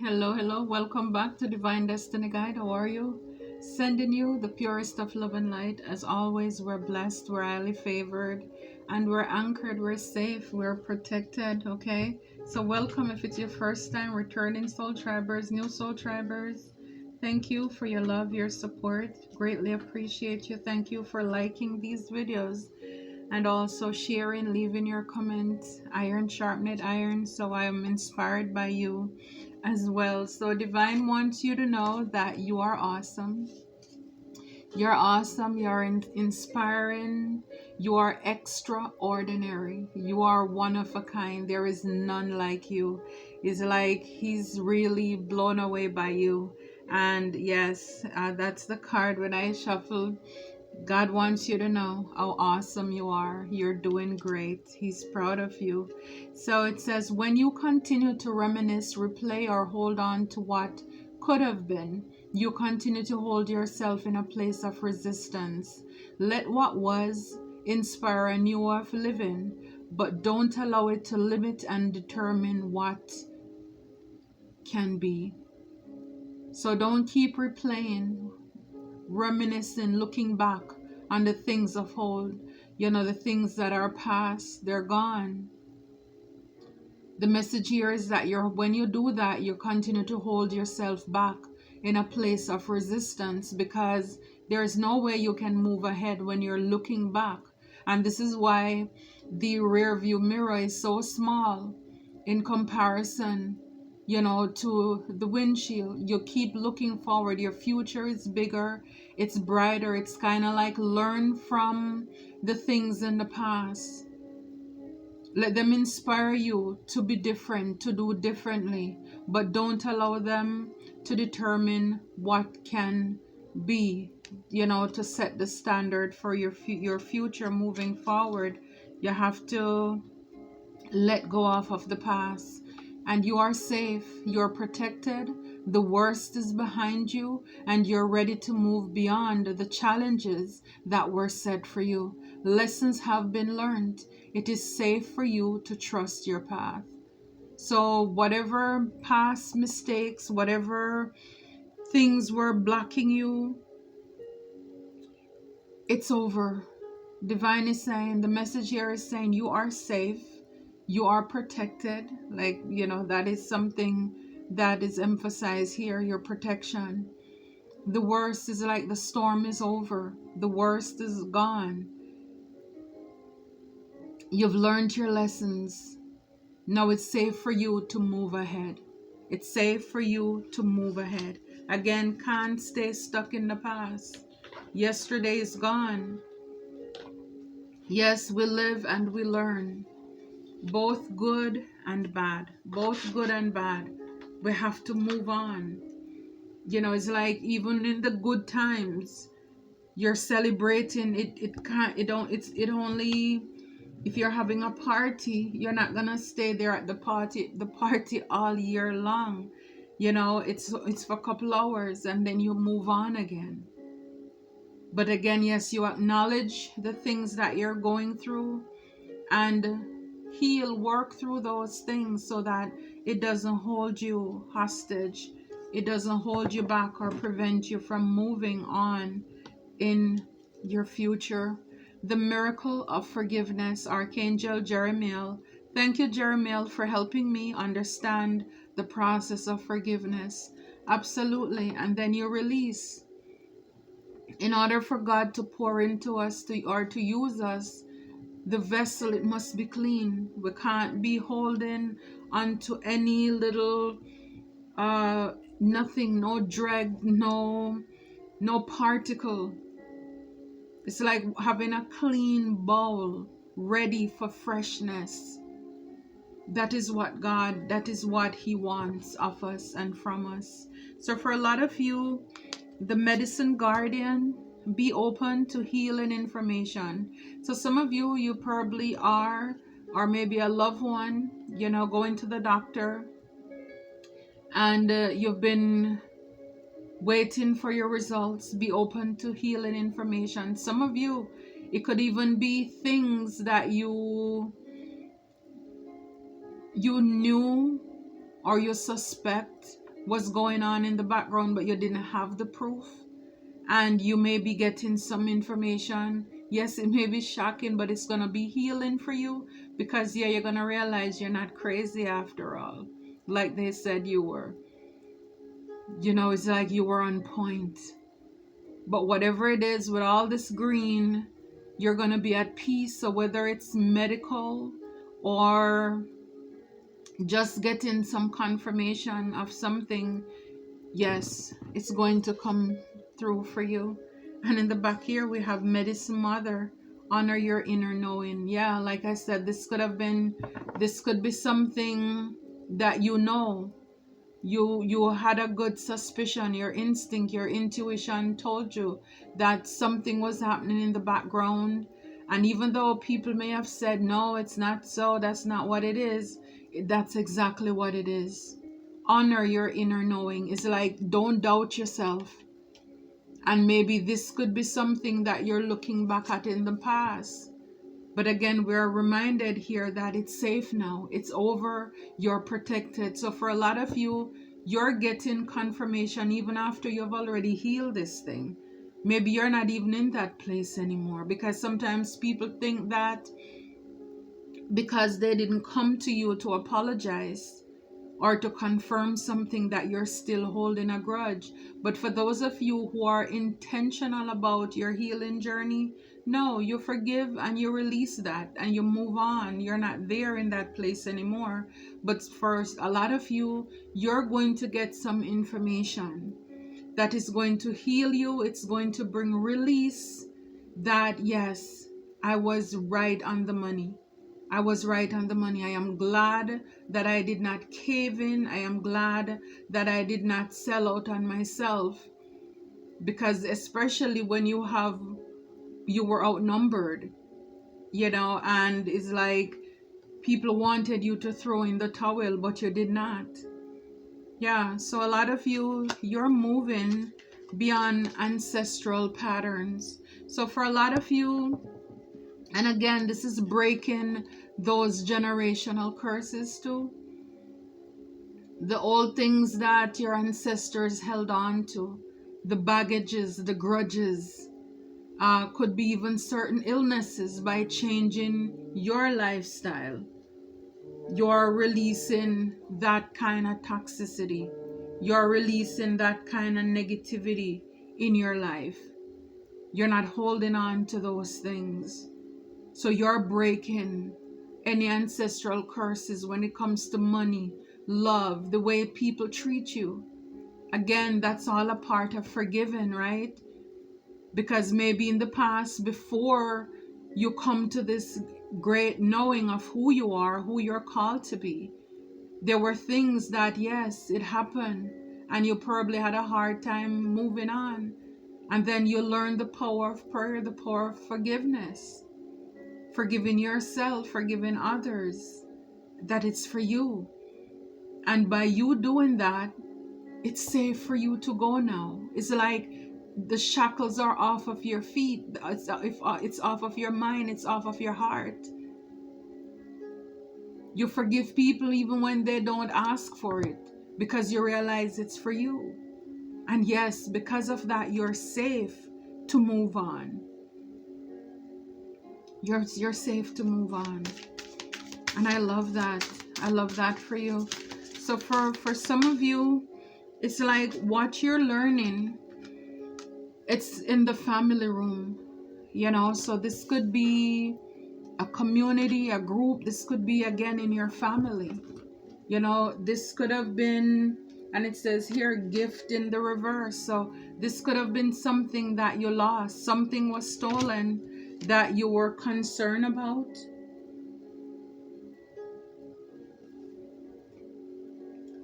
Hello. Welcome back to Divine Destiny Guide. How are you? Sending you the purest of love and light. As always, we're blessed, we're highly favored, and we're anchored, we're safe, we're protected, okay? So, welcome if it's your first time returning soul tribers, new soul tribers. Thank you for your love, your support. Greatly appreciate you. Thank you for liking these videos and also sharing, leaving your comments. Iron sharpened iron, so I am inspired by you as well. So Divine wants you to know that you are awesome. You're awesome. You're inspiring. You are extraordinary. You are one of a kind. There is none like you. It's like he's really blown away by you. And yes, that's the card when I shuffle. God wants you to know how awesome you are. You're doing great. He's proud of you. So it says, when you continue to reminisce, replay, or hold on to what could have been, you continue to hold yourself in a place of resistance. Let what was inspire a new way of living, but don't allow it to limit and determine what can be. So don't keep replaying, reminiscing, looking back on the things of old, the things that are past, they're gone. The message here is that when you do that, you continue to hold yourself back in a place of resistance, because there's no way you can move ahead when you're looking back. And this is why the rear view mirror is so small in comparison to the windshield. You keep looking forward. Your future is bigger, it's brighter. It's kind of like learn from the things in the past. Let them inspire you to be different, to do differently, but don't allow them to determine what can be, to set the standard for your future moving forward. You have to let go of the past, and you are safe, you're protected, the worst is behind you, and you're ready to move beyond the challenges that were set for you. Lessons have been learned. It is safe for you to trust your path. So whatever past mistakes, whatever things were blocking you, it's over. Divine is saying, the message here is saying you are safe, you are protected. That is something that is emphasized here, your protection. The worst is like the storm is over. The worst is gone. You've learned your lessons. Now it's safe for you to move ahead. It's safe for you to move ahead. Again, can't stay stuck in the past. Yesterday is gone. Yes, we live and we learn. Both good and bad. Both good and bad. We have to move on. It's like even in the good times, you're celebrating. It only, if you're having a party, you're not gonna stay there at the party all year long. It's for a couple hours and then you move on again. But again, yes, you acknowledge the things that you're going through and heal, work through those things so that it doesn't hold you hostage. It doesn't hold you back or prevent you from moving on in your future. The miracle of forgiveness, Archangel Jeremiel. Thank you, Jeremiel, for helping me understand the process of forgiveness. Absolutely. And then you release. In order for God to pour into us to use us, the vessel, it must be clean. We can't be holding onto any little nothing, no drag, no particle. It's like having a clean bowl ready for freshness. That is what He wants of us and from us. So for a lot of you, the medicine guardian, be open to healing information. So some of you probably are, or maybe a loved one, going to the doctor, and you've been waiting for your results. Be open to healing information. Some of you, it could even be things that you knew or you suspect, was going on in the background, but you didn't have the proof. And you may be getting some information. Yes, it may be shocking, but it's going to be healing for you, because yeah, you're going to realize you're not crazy after all, like they said you were. It's like you were on point. But whatever it is, with all this green, you're going to be at peace. So whether it's medical or just getting some confirmation of something, yes, it's going to come through for you. And in the back here, we have Medicine Mother. Honor your inner knowing. Yeah, like I said, this could be something that you had a good suspicion. Your instinct, your intuition told you that something was happening in the background. And even though people may have said, no, it's not so, that's not what it is, that's exactly what it is. Honor your inner knowing. It's like, don't doubt yourself. And maybe this could be something that you're looking back at in the past. But again, we're reminded here that it's safe now. It's over. You're protected. So for a lot of you, you're getting confirmation even after you've already healed this thing. Maybe you're not even in that place anymore, because sometimes people think that because they didn't come to you to apologize or to confirm something, that you're still holding a grudge. But for those of you who are intentional about your healing journey, no, you forgive and you release that and you move on. You're not there in that place anymore. But first, a lot of you, you're going to get some information that is going to heal you. It's going to bring release that, yes, I was right on the money. I was right on the money. I am glad that I did not cave in. I am glad that I did not sell out on myself, because especially when you were outnumbered, and it's like people wanted you to throw in the towel, but you did not. Yeah, so a lot of you, you're moving beyond ancestral patterns. So for a lot of you, and again, this is breaking those generational curses too. The old things that your ancestors held on to, the baggages, the grudges, could be even certain illnesses. By changing your lifestyle, you're releasing that kind of toxicity. You're releasing that kind of negativity in your life. You're not holding on to those things. So you're breaking any ancestral curses when it comes to money, love, the way people treat you. Again, that's all a part of forgiving, right? Because maybe in the past, before you come to this great knowing of who you are, who you're called to be, there were things that, yes, it happened, and you probably had a hard time moving on. And then you learn the power of prayer, the power of forgiveness. Forgiving yourself, forgiving others, that it's for you. And by you doing that, it's safe for you to go now. It's like the shackles are off of your feet. It's off of your mind. It's off of your heart. You forgive people even when they don't ask for it, because you realize it's for you. And yes, because of that, you're safe to move on. You're safe to move on. And I love that. I love that for you. So for some of you, it's like what you're learning, it's in the family room, so this could be a community, a group. This could be again in your family. This could have been, and it says here, gift in the reverse. So this could have been something that you lost. Something was stolen that you were concerned about.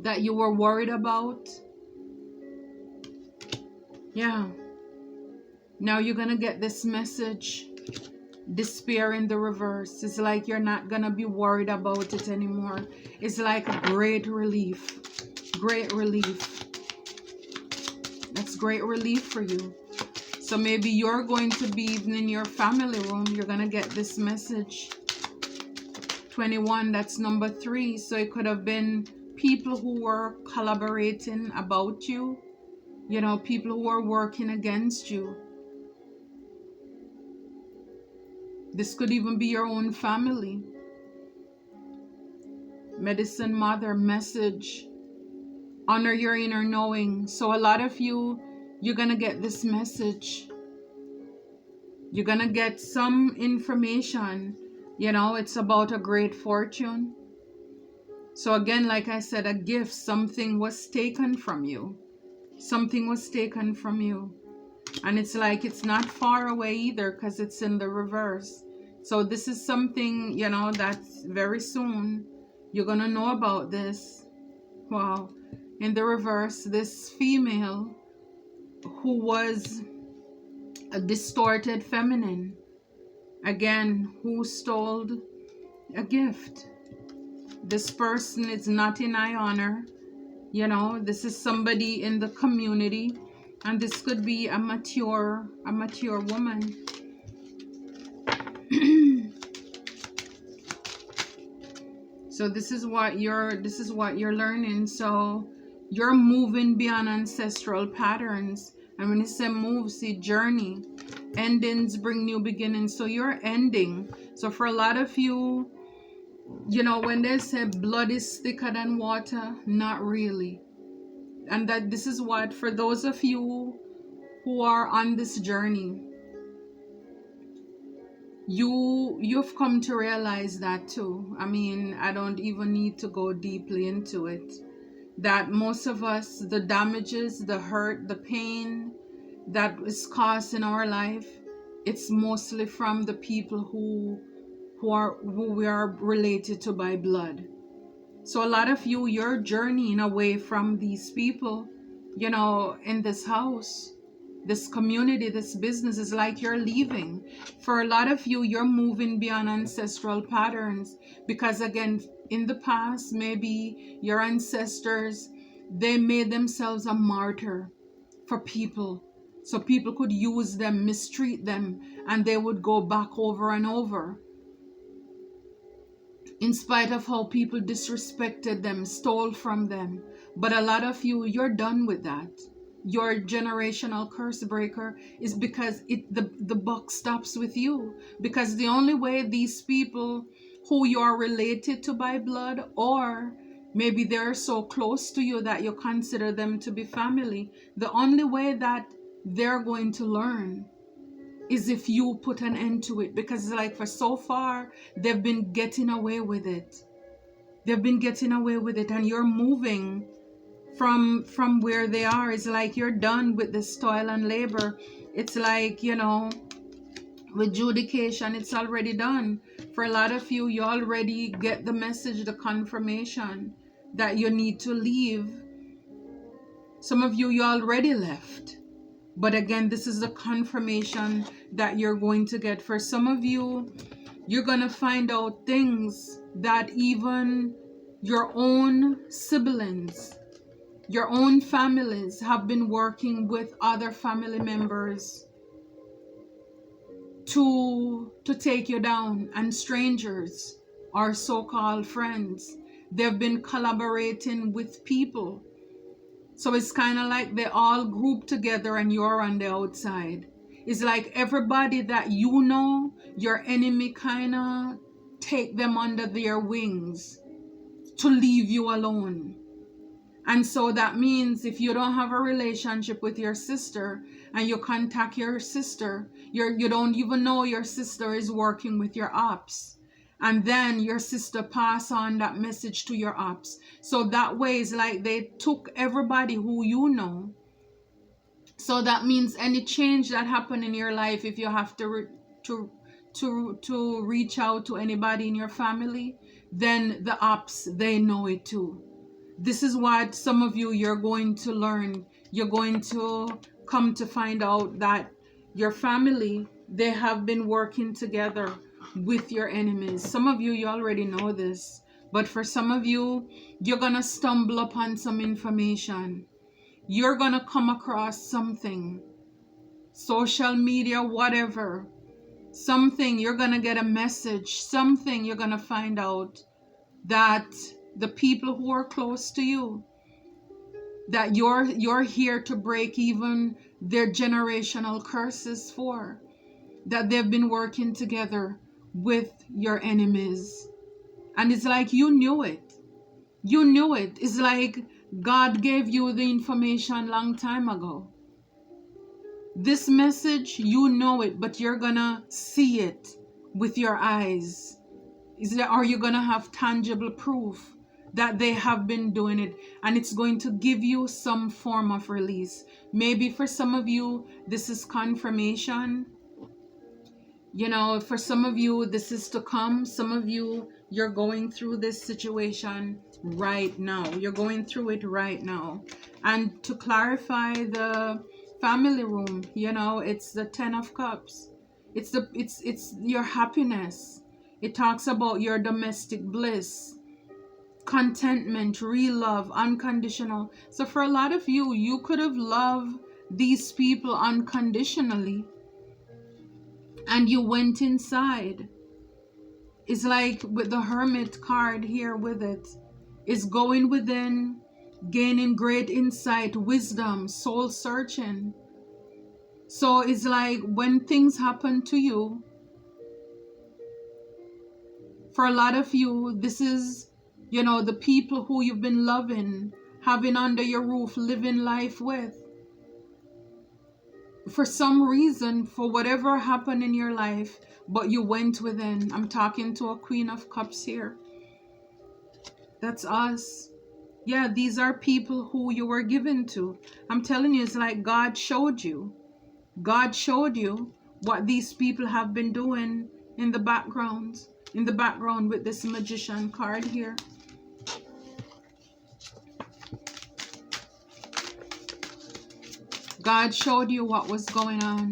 That you were worried about. Yeah. Now you're going to get this message. Despair in the reverse. It's like you're not going to be worried about it anymore. It's like a great relief. Great relief. That's great relief for you. So maybe you're going to be even in your family room. You're going to get this message. 21, that's number 3. So it could have been people who were collaborating about you, people who are working against you. This could even be your own family. Medicine Mother message. Honor your inner knowing. So a lot of you, you're going to get this message. You're going to get some information. It's about a great fortune. So again, like I said, a gift, something was taken from you. Something was taken from you. And it's like it's not far away either because it's in the reverse. So this is something, that's very soon you're going to know about this. Wow. In the reverse, this female who was a distorted feminine, again, who stole a gift. This person is not in high honor. This is somebody in the community, and this could be a mature woman. So this is what you're learning. So you're moving beyond ancestral patterns. And when you say move, see journey. Endings bring new beginnings. So you're ending. So for a lot of you, when they say blood is thicker than water, not really. And that this is what, for those of you who are on this journey, you've come to realize that too. I mean, I don't even need to go deeply into it. That most of us, the damages, the hurt, the pain that is caused in our life, it's mostly from the people who we are related to by blood. So a lot of you, you're journeying away from these people, in this house, this community, this business. Is like you're leaving. For a lot of you, you're moving beyond ancestral patterns because, again, in the past, maybe your ancestors, they made themselves a martyr for people. So people could use them, mistreat them, and they would go back over and over. In spite of how people disrespected them, stole from them. But a lot of you, you're done with that. Your generational curse breaker is because the buck stops with you. Because the only way these people who you are related to by blood, or maybe they're so close to you that you consider them to be family, the only way that they're going to learn is if you put an end to it. Because like for so far, they've been getting away with it. They've been getting away with it, and you're moving from where they are. It's like you're done with this toil and labor. It's like, with judication, it's already done. For a lot of you, you already get the message, the confirmation that you need to leave. Some of you, you already left. But again, this is the confirmation that you're going to get. For some of you, you're going to find out things that even your own siblings, your own families have been working with other family members to take you down, and strangers or so-called friends. They've been collaborating with people. So it's kind of like they all group together and you're on the outside. It's like everybody that your enemy kind of take them under their wings to leave you alone. And so that means if you don't have a relationship with your sister and you contact your sister, you don't even know your sister is working with your ops. And then your sister pass on that message to your ops. So that way it's like they took everybody who you know. So that means any change that happened in your life, if you have to reach out to anybody in your family, then the ops, they know it too. This is what some of you, you're going to learn. You're going to come to find out that your family, they have been working together with your enemies. Some of you, you already know this. But for some of you, you're going to stumble upon some information. You're going to come across something. Social media, whatever. Something, you're going to get a message. Something you're going to find out that the people who are close to you, that you're here to break even their generational curses for, that they've been working together with your enemies. And it's like you knew it. You knew it. It's like God gave you the information long time ago. This message, you know it, but you're gonna see it with your eyes. Are you gonna have tangible proof that they have been doing it? And it's going to give you some form of release. Maybe for some of you, this is confirmation. You know, for some of you, this is to come. Some of you, you're going through this situation right now. You're going through it right now. And to clarify the family room, you know, it's the 10 of Cups. It's your happiness. It talks about your domestic bliss, contentment, real love, unconditional. So for a lot of you, you could have loved these people unconditionally, and you went inside. It's like with the Hermit card here with it, is going within, gaining great insight, wisdom, soul searching. So it's like when things happen to you, for a lot of you, this is, you know, the people who you've been loving, having under your roof, living life with. For some reason, for whatever happened in your life, but you went within. I'm talking to a Queen of Cups here. That's us. Yeah, these are people who you were given to. I'm telling you, it's like God showed you. God showed you what these people have been doing in the background. In the background with this Magician card here. God showed you what was going on,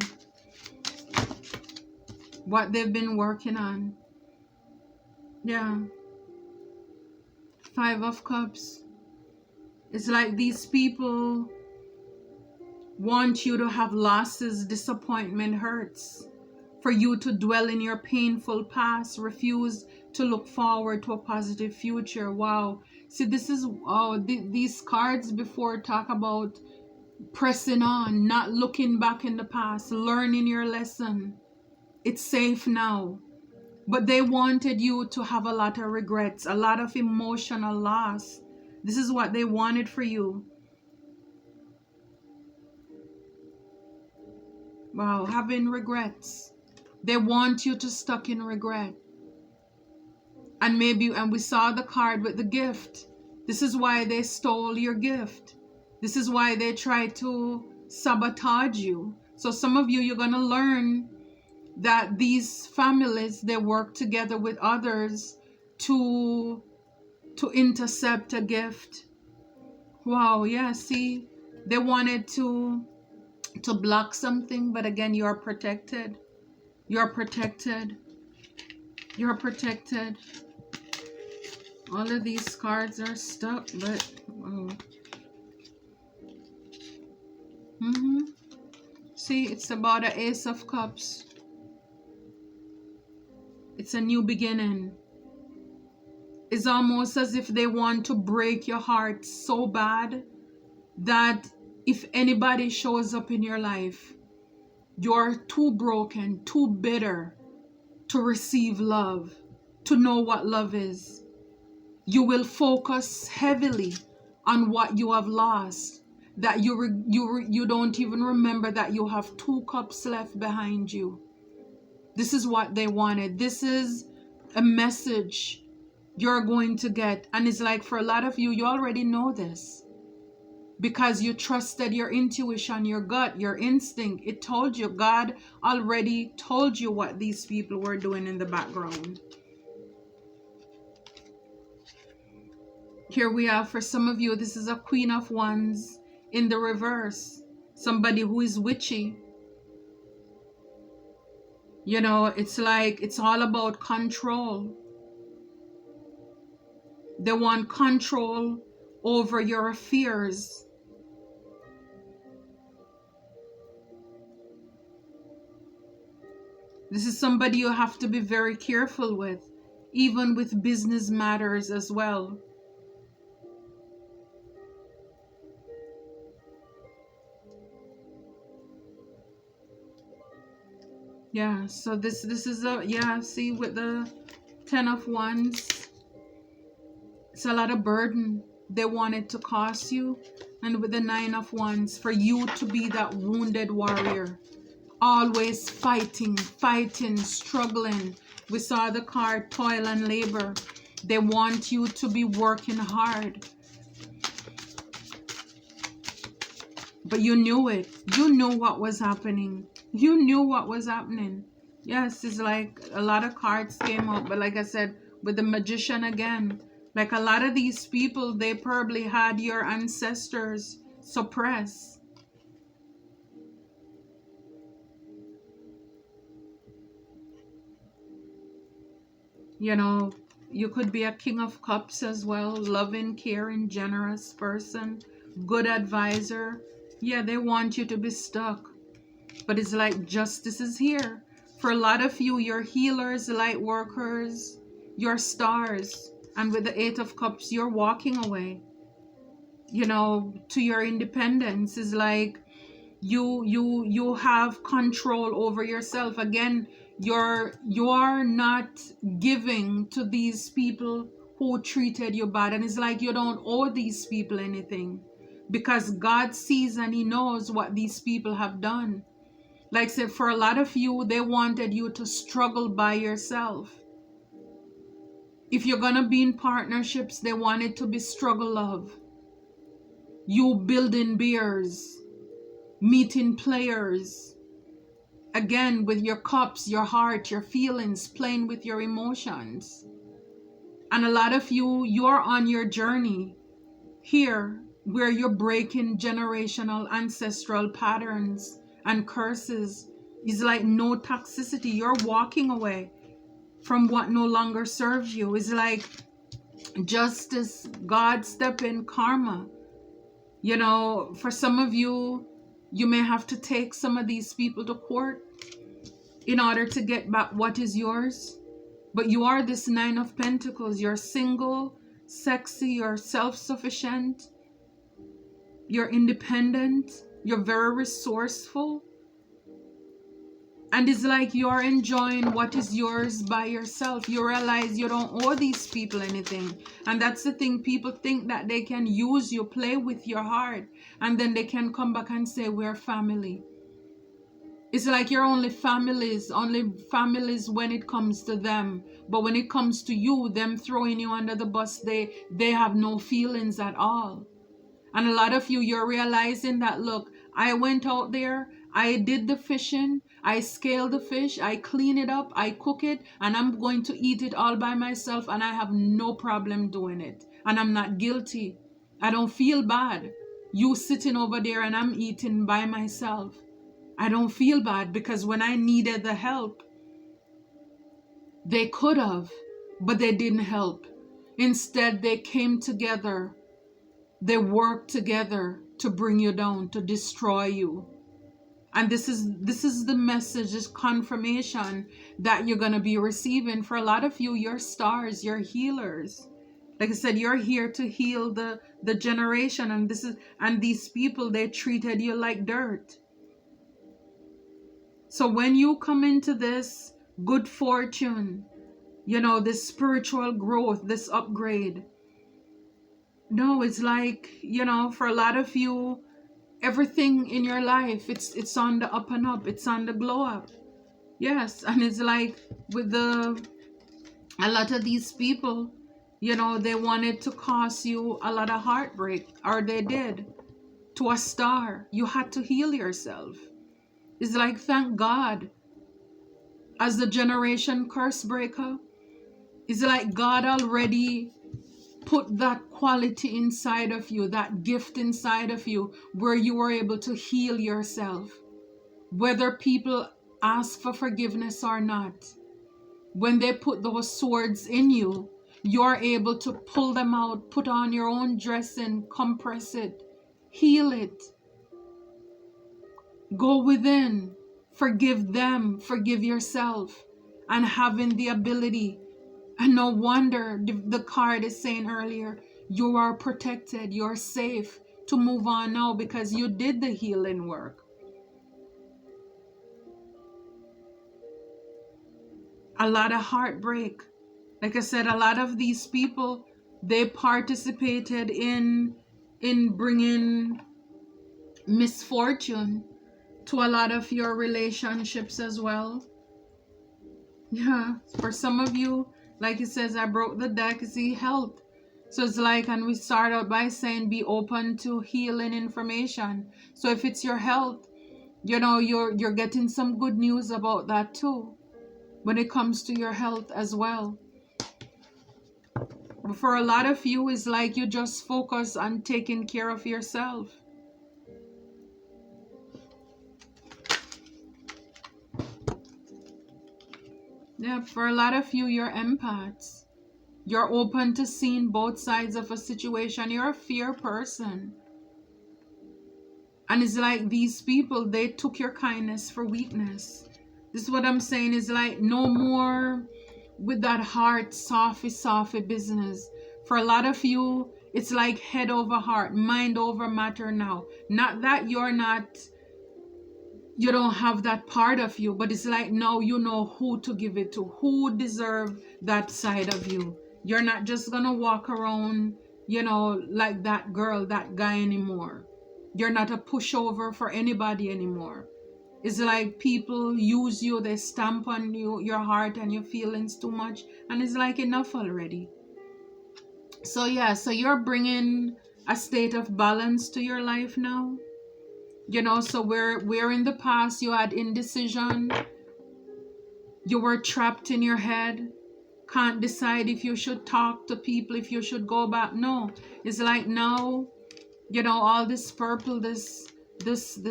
what they've been working on. Yeah. 5 of Cups. It's like these people want you to have losses, disappointment, hurts, for you to dwell in your painful past, refuse to look forward to a positive future. Wow. See, this is, these cards before talk about pressing on, not looking back in the past, learning your lesson. It's safe now. But they wanted you to have a lot of regrets, a lot of emotional loss. This is what they wanted for you. Wow, having regrets. They want you to stuck in regret. And we saw the card with the gift. This is why they stole your gift. This is why they tried to sabotage you. So some of you, you're going to learn that these families, they work together with others to intercept a gift. Wow, yeah, see, they wanted to block something, but again, you're protected. You're protected. You're protected. All of these cards are stuck, but see, it's about an Ace of Cups. It's a new beginning. It's almost as if they want to break your heart so bad that if anybody shows up in your life, you're too broken, too bitter to receive love, to know what love is. You will focus heavily on what you have lost, that you don't even remember that you have 2 cups left behind you. This is what they wanted. This is a message you're going to get. And it's like for a lot of you, you already know this, because you trusted your intuition, your gut, your instinct. It told you. God already told you what these people were doing in the background. Here we have, for some of you, this is a Queen of Wands in the reverse. Somebody who is witchy. You know, it's like it's all about control. They want control over your fears. This is somebody you have to be very careful with, even with business matters as well. Yeah, so this is a, yeah, see, with the 10 of Wands, it's a lot of burden they wanted to cause you. And with the 9 of Wands, for you to be that wounded warrior, always fighting, struggling. We saw the card toil and labor. They want you to be working hard, but you knew it. You knew what was happening. You knew what was happening. Yes, it's like a lot of cards came up, but like I said, with the Magician again, like a lot of these people, they probably had your ancestors suppress. You know, you could be a King of Cups as well, loving, caring, generous person, good advisor. Yeah, they want you to be stuck. But it's like justice is here. For a lot of you, you're healers, light workers, you're stars. And with the 8 of Cups, you're walking away, you know, to your independence. Is like you have control over yourself. Again, you're not giving to these people who treated you bad. And it's like you don't owe these people anything, because God sees and he knows what these people have done. Like I said, for a lot of you, they wanted you to struggle by yourself. If you're gonna be in partnerships, they want it to be struggle love. You building beers, meeting players. Again, with your cups, your heart, your feelings, playing with your emotions. And a lot of you, you're on your journey here where you're breaking generational ancestral patterns and curses. It's like no toxicity. You're walking away from what no longer serves you. It's like justice, God step in, karma. You know, for some of you, you may have to take some of these people to court in order to get back what is yours. But you are this 9 of Pentacles. You're single, sexy, you're self-sufficient, you're independent, you're very resourceful. And it's like you're enjoying what is yours by yourself. You realize you don't owe these people anything. And that's the thing. People think that they can use you, play with your heart, and then they can come back and say, we're family. It's like you're only families when it comes to them. But when it comes to you, them throwing you under the bus, they have no feelings at all. And a lot of you, you're realizing that, look, I went out there, I did the fishing, I scaled the fish, I clean it up, I cook it, and I'm going to eat it all by myself, and I have no problem doing it. And I'm not guilty. I don't feel bad. You sitting over there and I'm eating by myself. I don't feel bad, because when I needed the help, they could have, but they didn't help. Instead, they came together. They work together to bring you down, to destroy you. And this is the message, this confirmation that you're going to be receiving. For a lot of you, you're stars, you're healers. Like I said, you're here to heal the generation. And these people, they treated you like dirt. So when you come into this good fortune, you know, this spiritual growth, this upgrade, no, it's like, you know, for a lot of you, everything in your life, it's on the up and up, it's on the glow up. Yes, and it's like with a lot of these people, you know, they wanted to cause you a lot of heartbreak, or they did. To a star, you had to heal yourself. It's like, thank God, as the generation curse breaker, it's like God already put that quality inside of you, that gift inside of you, where you were able to heal yourself. Whether people ask for forgiveness or not, when they put those swords in you, you're able to pull them out, put on your own dressing, compress it, heal it, go within, forgive them, forgive yourself, and having the ability. And no wonder the card is saying earlier, you are protected, you're safe to move on now, because you did the healing work. a lot of heartbreak. Like I said, a lot of these people, they participated in bringing misfortune to a lot of your relationships as well. Yeah, for some of you, like it says, I broke the deck, see health. So it's like, and we start out by saying be open to healing information. So if it's your health, you're getting some good news about that too, when it comes to your health as well. But for a lot of you, it's like you just focus on taking care of yourself. Yeah, for a lot of you, you're empaths. You're open to seeing both sides of a situation. You're a fear person. And it's like these people, they took your kindness for weakness. This is what I'm saying. Is like no more with that heart, softy business. For a lot of you, it's like head over heart, mind over matter now. Not that you don't have that part of you, but it's like now you know who to give it to, who deserve that side of you. You're not just gonna walk around, like that girl, that guy anymore. You're not a pushover for anybody anymore. It's like people use you, they stamp on you, your heart and your feelings too much, and it's like enough already. So yeah, so you're bringing a state of balance to your life now. So where in the past you had indecision, you were trapped in your head, can't decide if you should talk to people, if you should go back. No, it's like now, all this purple, this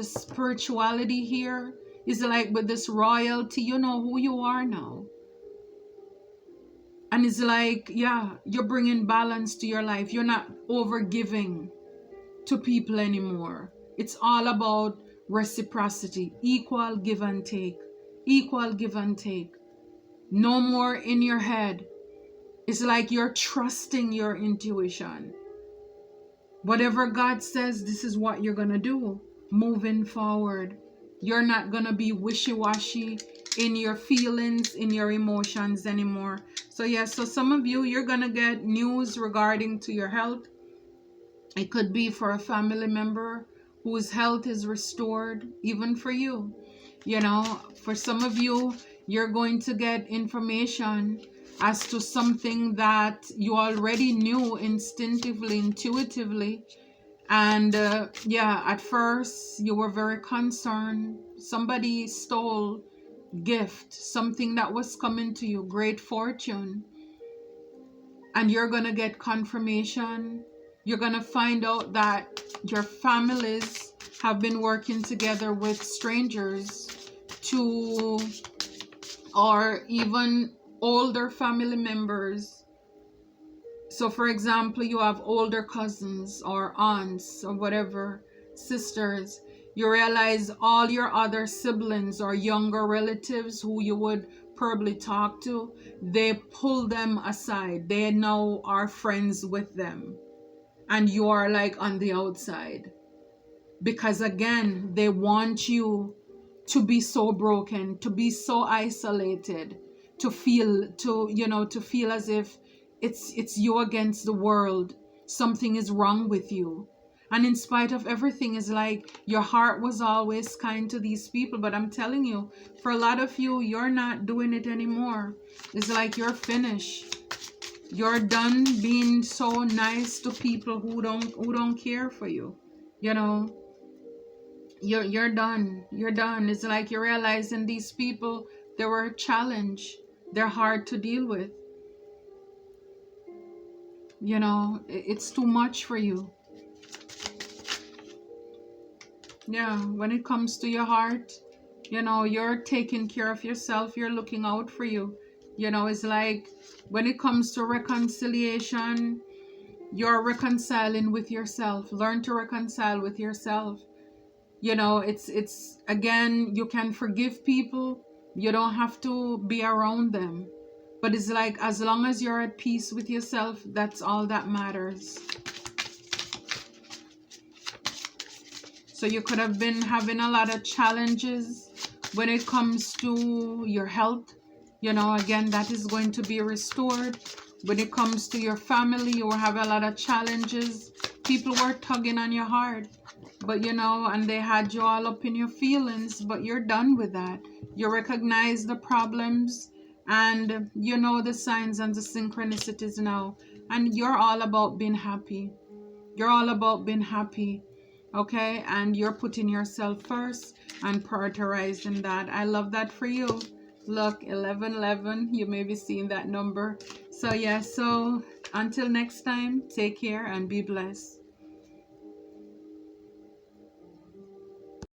spirituality here is like with this royalty, you know who you are now. And it's like, yeah, you're bringing balance to your life. You're not over giving to people anymore. It's all about reciprocity, equal give and take, equal give and take. No more in your head. It's like you're trusting your intuition. Whatever God says, this is what you're going to do moving forward. You're not going to be wishy-washy in your feelings, in your emotions anymore. So yeah, so some of you, you're going to get news regarding to your health. It could be for a family member whose health is restored, even for you. For some of you, you're going to get information as to something that you already knew instinctively, intuitively. And at first you were very concerned. Somebody stole gift, something that was coming to you, great fortune. And you're going to get confirmation. You're going to find out that your families have been working together with strangers or even older family members. So for example, you have older cousins or aunts or whatever, sisters. You realize all your other siblings or younger relatives who you would probably talk to, they pull them aside. They now are friends with them. And you are like on the outside. Because again, they want you to be so broken, to be so isolated, to feel as if it's you against the world. Something is wrong with you. And in spite of everything, it's like your heart was always kind to these people. But I'm telling you, for a lot of you, you're not doing it anymore. It's like you're finished. You're done being so nice to people who don't care for you. You're done. You're done. It's like you're realizing these people, they were a challenge. They're hard to deal with. It's too much for you. Yeah, when it comes to your heart, you're taking care of yourself. You're looking out for you. It's like when it comes to reconciliation, you're reconciling with yourself. Learn to reconcile with yourself. It's again, you can forgive people. You don't have to be around them. But it's like as long as you're at peace with yourself, that's all that matters. So you could have been having a lot of challenges when it comes to your health. Again, that is going to be restored. When it comes to your family, you will have a lot of challenges. People were tugging on your heart, but and they had you all up in your feelings, but you're done with that. You recognize the problems, and you know the signs and the synchronicities now, and you're all about being happy. You're all about being happy, okay? And you're putting yourself first and prioritizing that. I love that for you. Look, 1111, you may be seeing that number. So, yeah, so until next time, take care and be blessed.